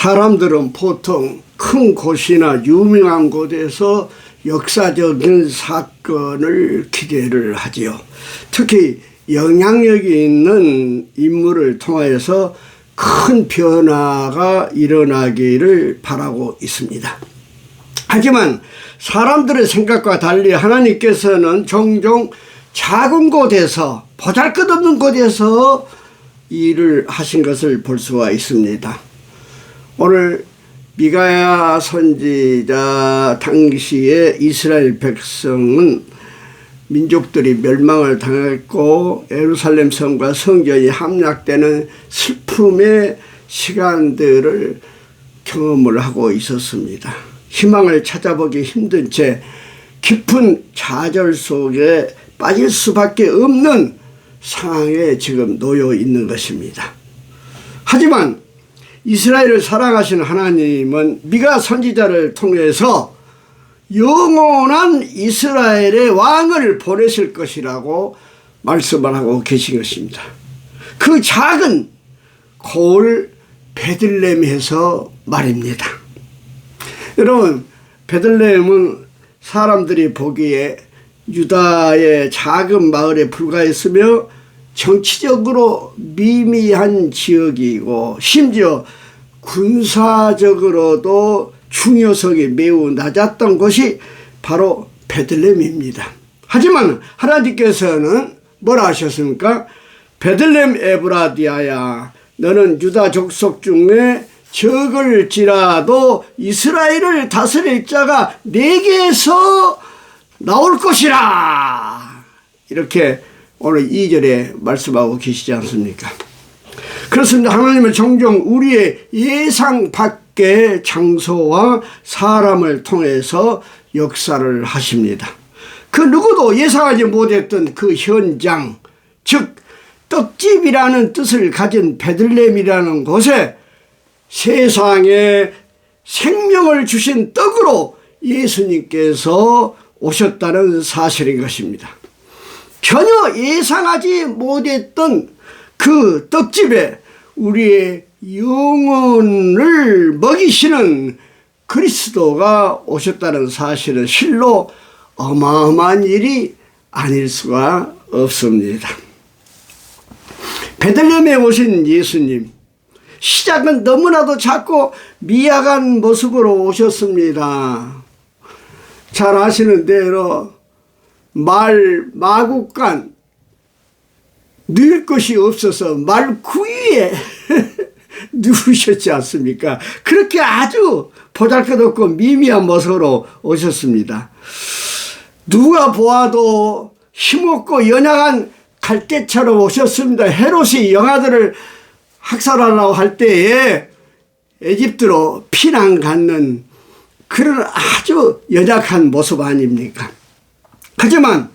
사람들은 보통 큰 곳이나 유명한 곳에서 역사적인 사건을 기대를 하지요. 특히 영향력이 있는 인물을 통하여서 큰 변화가 일어나기를 바라고 있습니다. 하지만 사람들의 생각과 달리 하나님께서는 종종 작은 곳에서, 보잘것없는 곳에서 일을 하신 것을 볼 수가 있습니다. 오늘 미가야 선지자 당시에 이스라엘 백성은 민족들이 멸망을 당했고 예루살렘 성과 성전이 함락되는 슬픔의 시간들을 경험을 하고 있었습니다. 희망을 찾아보기 힘든 채 깊은 좌절 속에 빠질 수밖에 없는 상황에 지금 놓여 있는 것입니다. 하지만 이스라엘을 사랑하시는 하나님은 미가 선지자를 통해서 영원한 이스라엘의 왕을 보내실 것이라고 말씀을 하고 계신 것입니다. 그 작은 고을 베들레헴에서 말입니다. 여러분, 베들레헴은 사람들이 보기에 유다의 작은 마을에 불과했으며 정치적으로 미미한 지역이고 심지어 군사적으로도 중요성이 매우 낮았던 곳이 바로 베들레헴입니다. 하지만 하나님께서는 뭐라 하셨습니까? 베들레헴 에브라디아야, 너는 유다 족속 중에 적을지라도 이스라엘을 다스릴 자가 내게서 나올 것이라, 이렇게 오늘 2절에 말씀하고 계시지 않습니까? 그렇습니다. 하나님은 종종 우리의 예상 밖의 장소와 사람을 통해서 역사를 하십니다. 그 누구도 예상하지 못했던 그 현장, 즉 떡집이라는 뜻을 가진 베들레헴이라는 곳에 세상에 생명을 주신 떡으로 예수님께서 오셨다는 사실인 것입니다. 전혀 예상하지 못했던 그 떡집에 우리의 영혼을 먹이시는 그리스도가 오셨다는 사실은 실로 어마어마한 일이 아닐 수가 없습니다. 베들레헴에 오신 예수님, 시작은 너무나도 작고 미약한 모습으로 오셨습니다. 잘 아시는 대로 마구간 누울 것이 없어서 말구이에 누우셨지 않습니까? 그렇게 아주 보잘것없고 미미한 모습으로 오셨습니다. 누가 보아도 힘없고 연약한 갈대처럼 오셨습니다. 헤롯이 영아들을 학살하려고 할 때에 에집트로 피난 갔는 그런 아주 연약한 모습 아닙니까? 하지만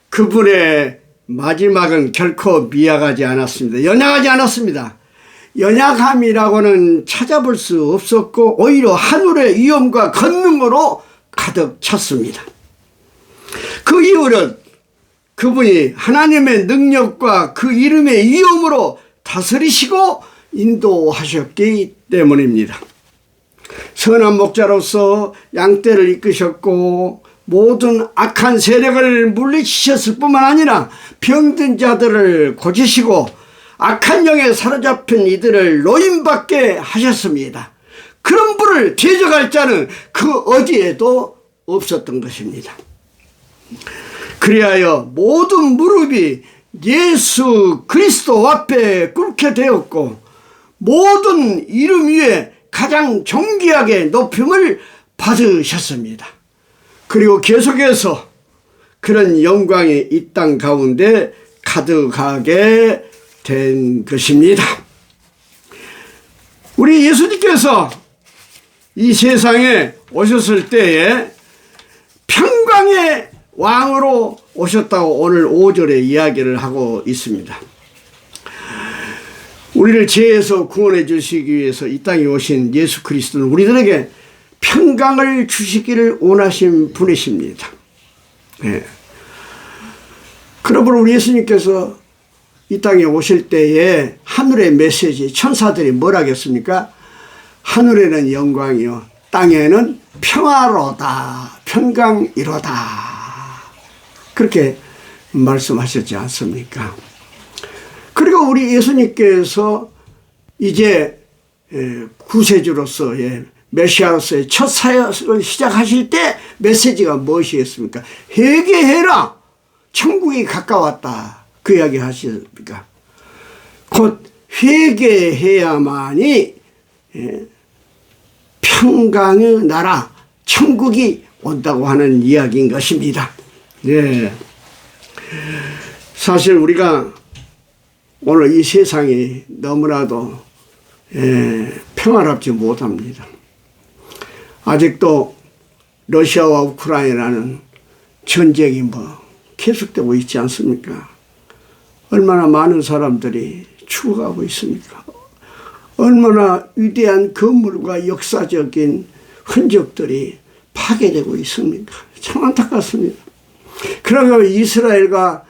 그분의 마지막은 결코 미약하지 않았습니다. 연약하지 않았습니다. 연약함이라고는 찾아볼 수 없었고 오히려 하늘의 위엄과 권능으로 가득 찼습니다. 그 이유는 그분이 하나님의 능력과 그 이름의 위엄으로 다스리시고 인도하셨기 때문입니다. 선한 목자로서 양떼를 이끄셨고 모든 악한 세력을 물리치셨을 뿐만 아니라 병든 자들을 고치시고 악한 영에 사로잡힌 이들을 노임받게 하셨습니다. 그런 분을 대적할 자는 그 어디에도 없었던 것입니다. 그리하여 모든 무릎이 예수 그리스도 앞에 꿇게 되었고 모든 이름 위에 가장 존귀하게 높임을 받으셨습니다. 그리고 계속해서 그런 영광이 이 땅 가운데 가득하게 된 것입니다. 우리 예수님께서 이 세상에 오셨을 때에 평강의 왕으로 오셨다고 오늘 5절에 이야기를 하고 있습니다. 우리를 죄에서 구원해 주시기 위해서 이 땅에 오신 예수 그리스도는 우리들에게 평강을 주시기를 원하신 분이십니다. 네. 그러므로 우리 예수님께서 이 땅에 오실 때에 하늘의 메시지, 천사들이 뭘 하겠습니까? 하늘에는 영광이요 땅에는 평화로다 평강이로다 그렇게 말씀하셨지 않습니까? 그리고 우리 예수님께서 이제 구세주로서의 메시아로서의 첫 사역을 시작하실 때 메시지가 무엇이었습니까? 회개해라 천국이 가까웠다 그 이야기 하셨습니까? 곧 회개해야만이 평강의 나라 천국이 온다고 하는 이야기인 것입니다. 네. 사실 우리가 오늘 이 세상이 너무나도 평화롭지 못합니다. 아직도 러시아와 우크라이나는 전쟁이 계속되고 있지 않습니까? 얼마나 많은 사람들이 죽어가고 있습니까? 얼마나 위대한 건물과 역사적인 흔적들이 파괴되고 있습니까? 참 안타깝습니다. 그러고 이스라엘과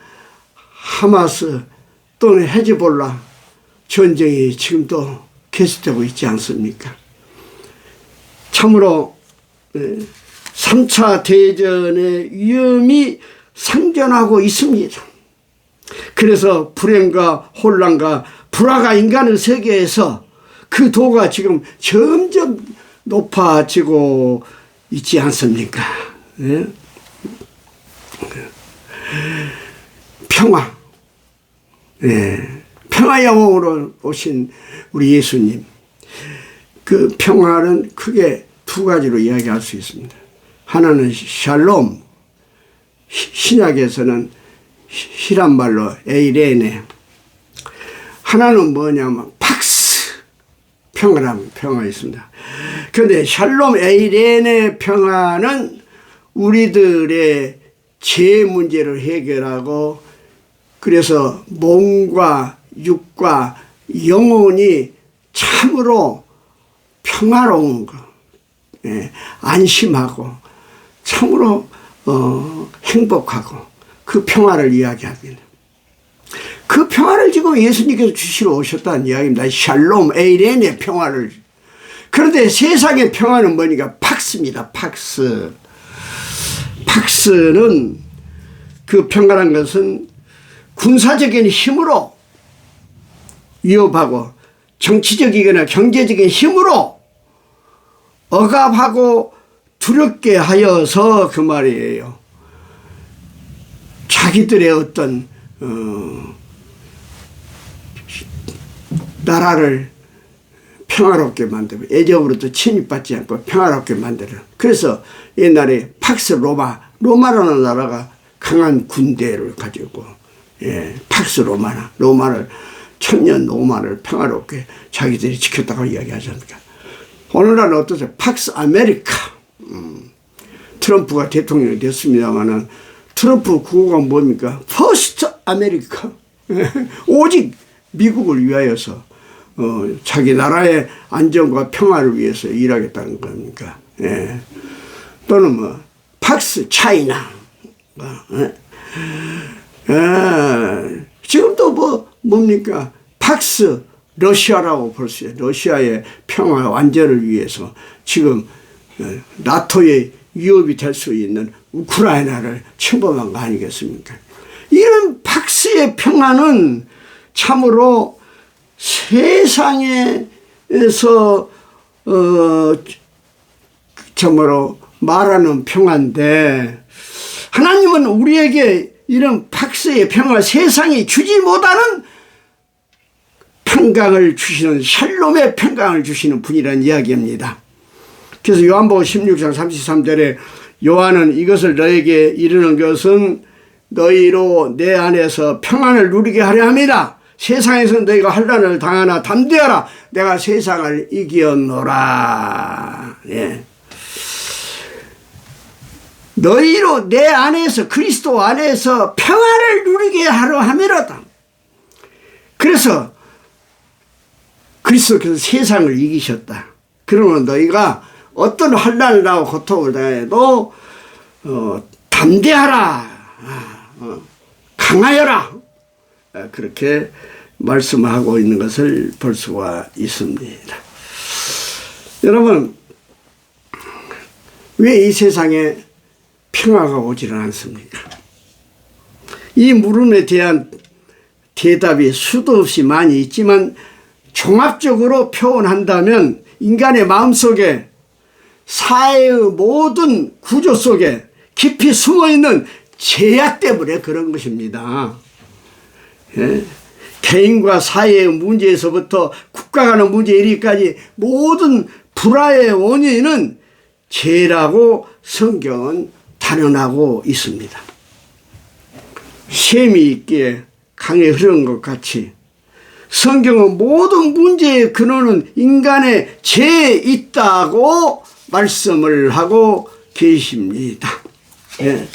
하마스 또는 헤즈볼라 전쟁이 지금도 계속되고 있지 않습니까? 참으로 3차 대전의 위험이 상존하고 있습니다. 그래서 불행과 혼란과 불화가 인간의 세계에서 그 도가 지금 점점 높아지고 있지 않습니까? 네? 평화, 네. 평화 영웅으로 오신 우리 예수님, 그 평화는 크게 두 가지로 이야기할 수 있습니다. 하나는 샬롬, 신약에서는 히란 말로 에이레네. 하나는 뭐냐면 팍스, 평화라는 평화가 있습니다. 그런데 샬롬 에이레네 평화는 우리들의 죄 문제를 해결하고 그래서 몸과 육과 영혼이 참으로 평화로운 거, 안심하고 참으로 행복하고 그 평화를 이야기합니다. 그 평화를 지금 예수님께서 주시러 오셨다는 이야기입니다. 샬롬 에이렌의 평화를. 그런데 세상의 평화는 뭐니까 팍스입니다. 팍스. 팍스는 그 평화란 것은 군사적인 힘으로 위협하고 정치적이거나 경제적인 힘으로 억압하고 두렵게 하여서 그 말이에요. 자기들의 어떤 나라를 평화롭게 만들고 애적으로도 침입받지 않고 평화롭게 만드는. 그래서 옛날에 팍스 로마라는 나라가 강한 군대를 가지고 팍스 로마를 천년 로마를 평화롭게 자기들이 지켰다고 이야기하지 않습니까? 오늘날은 어떠세요? 팍스 아메리카. 트럼프가 대통령이 됐습니다만은 트럼프 구호가 뭡니까? 퍼스트 아메리카. 오직 미국을 위하여서 자기 나라의 안정과 평화를 위해서 일하겠다는 겁니까? 또는 팍스 차이나. 지금도 뭡니까? 팍스 러시아라고 볼 수 있어요. 러시아의 평화 완전을 위해서 지금 나토의 위협이 될 수 있는 우크라이나를 침범한 거 아니겠습니까? 이런 팍스의 평화는 참으로 세상에서 참으로 말하는 평화인데 하나님은 우리에게 이런 팍스의 평화, 세상이 주지 못하는 평강을 주시는, 샬롬의 평강을 주시는 분이라는 이야기입니다. 그래서 요한복음 16장 33절에 요한은 이것을 너에게 이르는 것은 너희로 내 안에서 평안을 누리게 하려 함이다. 세상에서 너희가 환난을 당하나 담대하라. 내가 세상을 이기었노라. 너희로 내 안에서, 그리스도 안에서 평안을 누리게 하려 함이로다. 그래서 그리스도께서 세상을 이기셨다. 그러면 너희가 어떤 환난을 당하고 고통을 당해도 담대하라, 강하여라, 그렇게 말씀하고 있는 것을 볼 수가 있습니다. 여러분, 왜 이 세상에 평화가 오지를 않습니까? 이 물음에 대한 대답이 수도 없이 많이 있지만 종합적으로 표현한다면 인간의 마음속에 사회의 모든 구조 속에 깊이 숨어있는 죄악 때문에 그런 것입니다. 예? 개인과 사회의 문제에서부터 국가 간의 문제에 이르기까지 모든 불화의 원인은 죄라고 성경은 단언하고 있습니다. 샘이 있기에 강에 흐르는 것 같이 성경은 모든 문제의 근원은 인간의 죄에 있다고 말씀을 하고 계십니다. 예.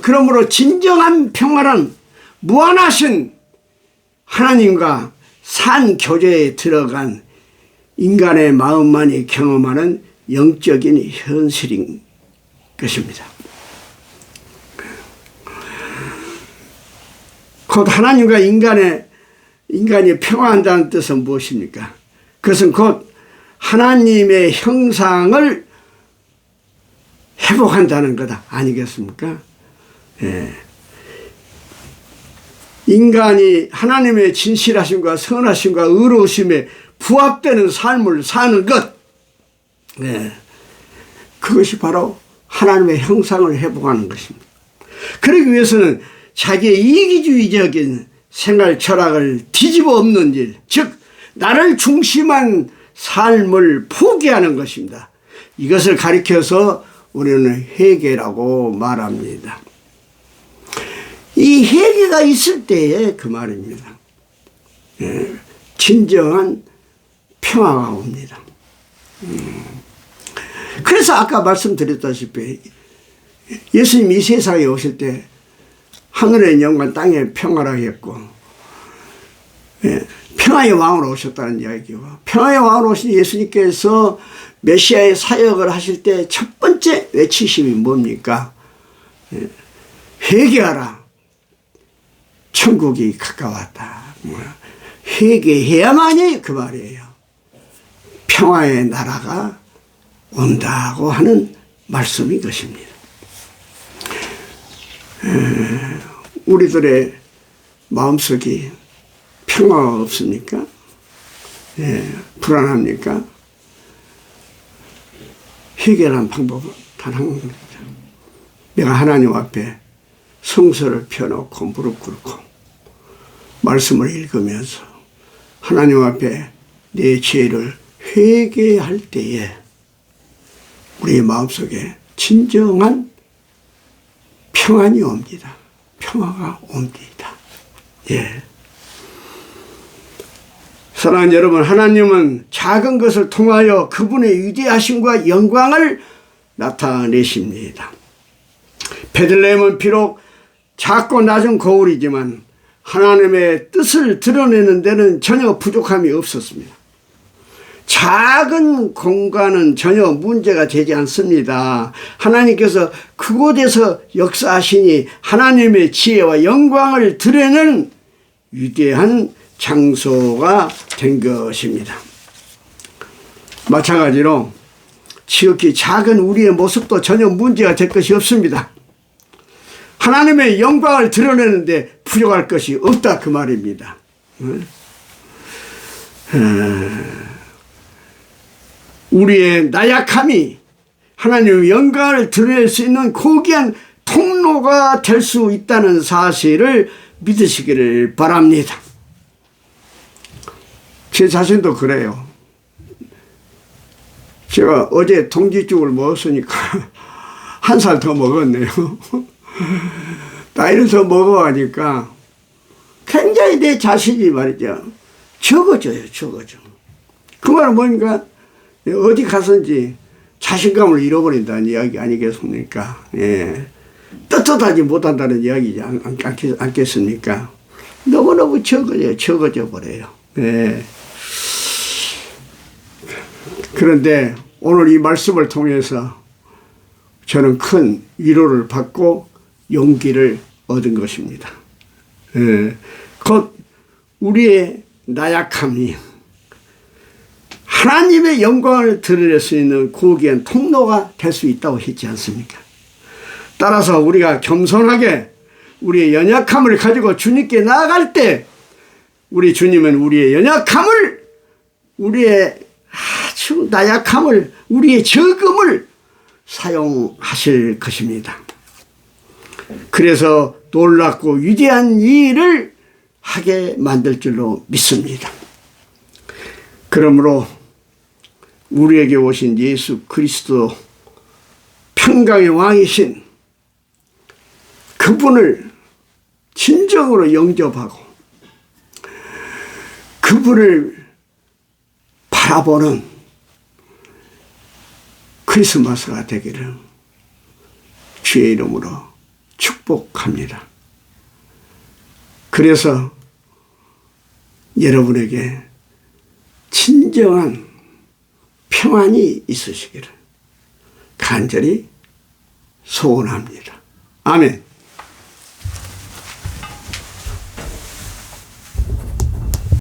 그러므로 진정한 평화는 무한하신 하나님과 산 교제에 들어간 인간의 마음만이 경험하는 영적인 현실인 것입니다. 곧 하나님과 인간이 평화한다는 뜻은 무엇입니까? 그것은 곧 하나님의 형상을 회복한다는 거다 아니겠습니까? 예. 인간이 하나님의 진실하심과 선하심과 의로우심에 부합되는 삶을 사는 것, 예. 그것이 바로 하나님의 형상을 회복하는 것입니다. 그러기 위해서는 자기의 이기주의적인 생활 철학을 뒤집어 엎는 일, 즉 나를 중심한 삶을 포기하는 것입니다. 이것을 가리켜서 우리는 회개라고 말합니다. 이 회개가 있을 때에 그 말입니다. 예, 진정한 평화가 옵니다. 그래서 아까 말씀드렸다시피 예수님이 이 세상에 오실 때 하늘의 영광 땅의 평화라 했고, 예, 평화의 왕으로 오셨다는 이야기고, 평화의 왕으로 오신 예수님께서 메시아의 사역을 하실 때 첫 번째 외치심이 뭡니까? 예, 회개하라. 천국이 가까웠다. 회개해야만이 그 말이에요. 평화의 나라가 온다고 하는 말씀인 것입니다. 우리들의 마음속이 평화가 없습니까? 예, 불안합니까? 해결한 방법은 단 한 가지입니다. 내가 하나님 앞에 성서를 펴놓고 무릎 꿇고 말씀을 읽으면서 하나님 앞에 내 죄를 회개할 때에 우리의 마음속에 진정한 평안이 옵니다. 평화가 옵니다. 예. 사랑하는 여러분, 하나님은 작은 것을 통하여 그분의 위대하심과 영광을 나타내십니다. 베들레헴은 비록 작고 낮은 거울이지만 하나님의 뜻을 드러내는 데는 전혀 부족함이 없었습니다. 작은 공간은 전혀 문제가 되지 않습니다. 하나님께서 그곳에서 역사하시니 하나님의 지혜와 영광을 드러내는 위대한 장소가 된 것입니다. 마찬가지로 지극히 작은 우리의 모습도 전혀 문제가 될 것이 없습니다. 하나님의 영광을 드러내는데 부족할 것이 없다 그 말입니다. 우리의 나약함이 하나님의 영광을 드러낼 수 있는 고귀한 통로가 될 수 있다는 사실을 믿으시기를 바랍니다. 제 자신도 그래요. 제가 어제 동지죽을 먹었으니까 한 살 더 먹었네요. 나이를 더 먹어가니까 굉장히 내 자신이 말이죠. 적어져요, 적어져. 그 말은 뭐니까 어디 가서인지 자신감을 잃어버린다는 이야기 아니겠습니까? 예. 떳떳하지 못한다는 이야기지 않겠습니까? 너무너무 적어져 버려요. 예. 그런데 오늘 이 말씀을 통해서 저는 큰 위로를 받고 용기를 얻은 것입니다. 예. 곧 우리의 나약함이 하나님의 영광을 드러낼 수 있는 고귀한 통로가 될 수 있다고 했지 않습니까? 따라서 우리가 겸손하게 우리의 연약함을 가지고 주님께 나아갈 때 우리 주님은 우리의 연약함을, 우리의 아주 나약함을, 우리의 적음을 사용하실 것입니다. 그래서 놀랍고 위대한 일을 하게 만들 줄로 믿습니다. 그러므로 우리에게 오신 예수 그리스도 평강의 왕이신 그분을 진정으로 영접하고 그분을 바라보는 크리스마스가 되기를 주의 이름으로 축복합니다. 그래서 여러분에게 진정한 평안이 있으시기를 간절히 소원합니다. 아멘.